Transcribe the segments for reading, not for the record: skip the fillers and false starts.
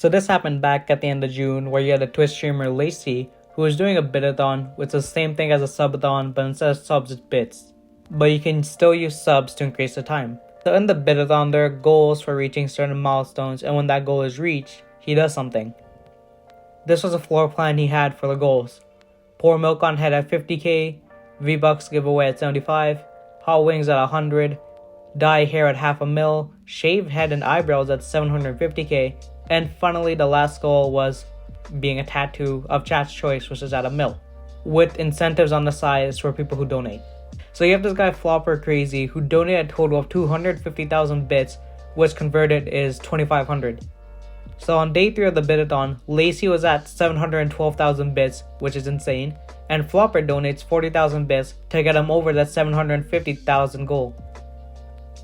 So this happened back at the end of June, where you had a Twitch streamer Lacey who was doing a bitathon, which is the same thing as a subathon, but instead of subs it's bits. But you can still use subs to increase the time. So in the bitathon, there are goals for reaching certain milestones, and when that goal is reached, he does something. This was a floor plan he had for the goals. Pour milk on head at 50k, V-Bucks giveaway at 75, hot wings at 100, dye hair at half a mil, shave head and eyebrows at 750k, and finally the last goal was being a tattoo of chat's choice, which is at 1 mil, with incentives on the sides for people who donate. So you have this guy Flopper Crazy who donated a total of 250,000 bits, which converted is 2,500. So on day 3 of the bitathon, Lacey was at 712,000 bits, which is insane, and Flopper donates 40,000 bits to get him over that 750,000 goal.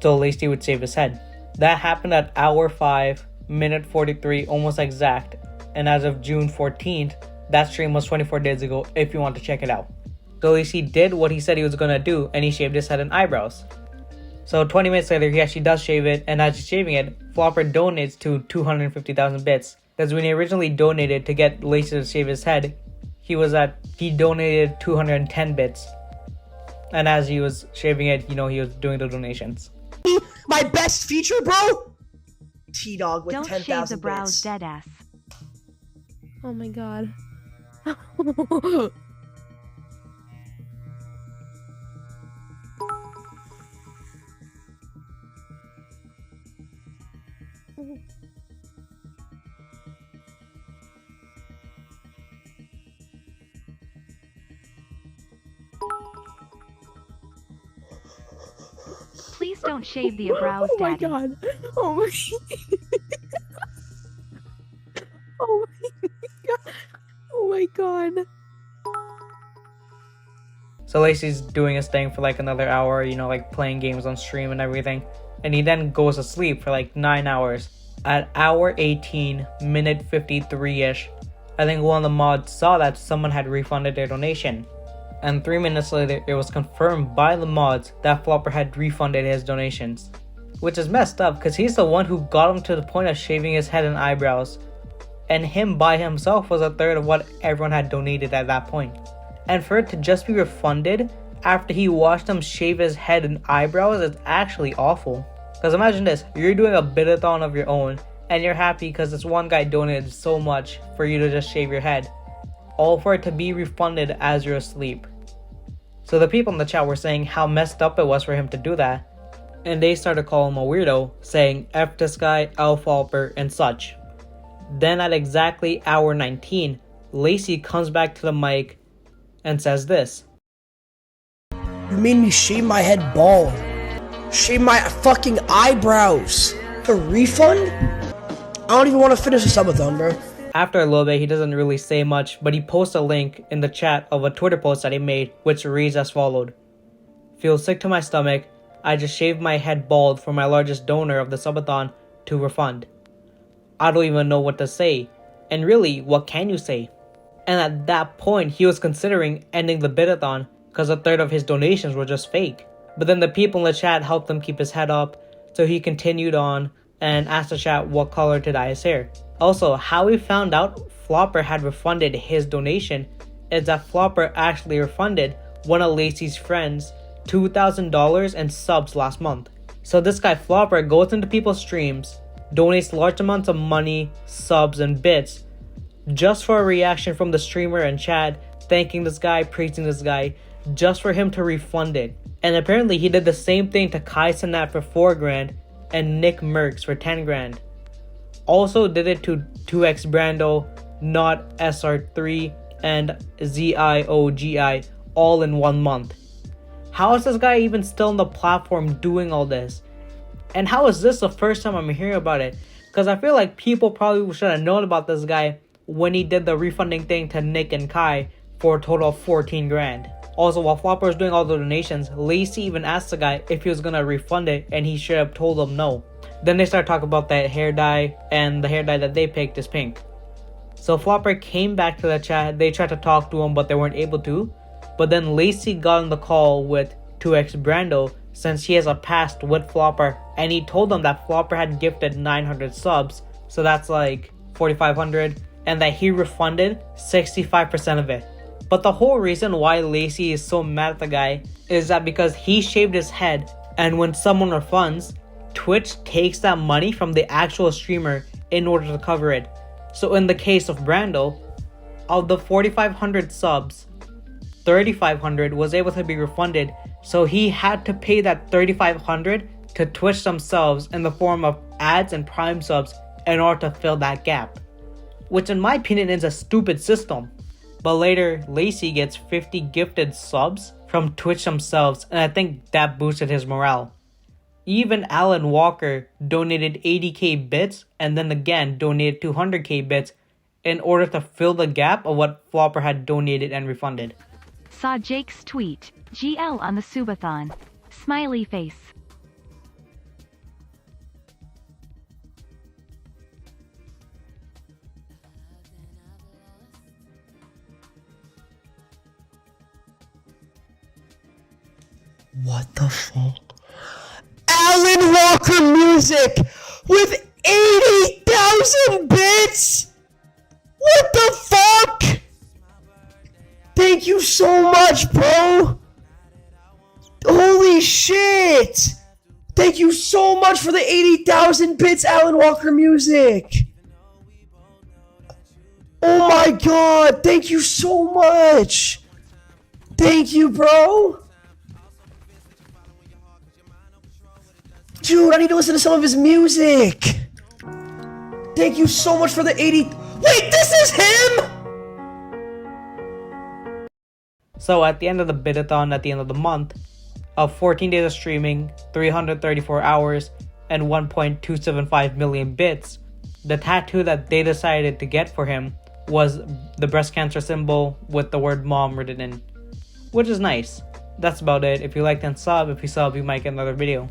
So Lacey would shave his head. That happened at hour 5, minute 43, almost exact, and as of June 14th, that stream was 24 days ago if you want to check it out. So Lacey did what he said he was gonna do, and he shaved his head and eyebrows. So 20 minutes later, he actually does shave it, and as he's shaving it, Flopper donates to 250,000 bits. Because when he originally donated to get Lacey to shave his head, he donated 210 bits. And as he was shaving it, he was doing the donations. My best feature, bro? T-Dog with 10,000 bits. Don't shave the brows, deadass. Oh my god. Please don't shave the brows, Oh my daddy. god. Oh my Oh my god. Oh my god. So Lacey's doing his thing for like another hour, like playing games on stream and everything. And he then goes to sleep for like 9 hours. At hour 18, minute 53-ish, I think one of the mods saw that someone had refunded their donation. And 3 minutes later, it was confirmed by the mods that Flopper had refunded his donations. Which is messed up, because he's the one who got him to the point of shaving his head and eyebrows. And him by himself was a third of what everyone had donated at that point. And for it to just be refunded after he watched him shave his head and eyebrows is actually awful. Because imagine this, you're doing a bitathon of your own, and you're happy because this one guy donated so much for you to just shave your head. All for it to be refunded as you're asleep. So the people in the chat were saying how messed up it was for him to do that. And they started calling him a weirdo, saying F this guy, L Flopper, and such. Then at exactly hour 19, Lacey comes back to the mic and says this. You made me shave my head bald. Shave my fucking eyebrows. A refund? I don't even want to finish the subathon, bro. After a little bit, he doesn't really say much, but he posts a link in the chat of a Twitter post that he made, which reads as followed. Feel sick to my stomach. I just shaved my head bald for my largest donor of the subathon to refund. I don't even know what to say. And really, what can you say? And at that point, he was considering ending the bitathon because a third of his donations were just fake. But then the people in the chat helped him keep his head up, so he continued on and asked the chat what color to dye his hair. Also, how we found out Flopper had refunded his donation is that Flopper actually refunded one of Lacey's friends $2,000 in subs last month. So this guy Flopper goes into people's streams, donates large amounts of money, subs, and bits just for a reaction from the streamer and chat, thanking this guy, praising this guy, just for him to refund it. And apparently he did the same thing to Kai Sanat for 4 grand and Nick Merckx for 10 grand. Also did it to 2x Brando, Not SR3, and ZIOGI all in 1 month. How is this guy even still on the platform doing all this? And how is this the first time I'm hearing about it? Because I feel like people probably should have known about this guy when he did the refunding thing to Nick and Kai for a total of 14 grand. Also, while Flopper was doing all the donations, Lacey even asked the guy if he was gonna refund it, and he should have told him no. Then they started talking about that hair dye, and the hair dye that they picked is pink. So Flopper came back to the chat, they tried to talk to him but they weren't able to. But then Lacey got on the call with 2x Brando since he has a past with Flopper, and he told them that Flopper had gifted 900 subs, so that's like 4,500 and that he refunded 65% of it. But the whole reason why Lacey is so mad at the guy is that because he shaved his head, and when someone refunds, Twitch takes that money from the actual streamer in order to cover it. So in the case of Brando, of the 4,500 subs, 3,500 was able to be refunded, so he had to pay that 3,500 to Twitch themselves in the form of ads and Prime subs in order to fill that gap. Which in my opinion is a stupid system. But later, Lacey gets 50 gifted subs from Twitch themselves, and I think that boosted his morale. Even Alan Walker donated 80k bits and then again donated 200k bits in order to fill the gap of what Flopper had donated and refunded. Saw Jake's tweet. GL on the Subathon. Smiley face. What the fuck? Alan Walker Music with 80,000 bits? What the fuck? Thank you so much, bro. Holy shit. Thank you so much for the 80,000 bits, Alan Walker Music. Oh my god. Thank you so much. Thank you, bro. Dude, I need to listen to some of his music. Thank you so much for the 80... Wait, this is him? So at the end of the bidathon at the end of the month, of 14 days of streaming, 334 hours, and 1.275 million bits, the tattoo that they decided to get for him was the breast cancer symbol with the word mom written in, which is nice. That's about it. If you liked, then sub. If you sub, you might get another video.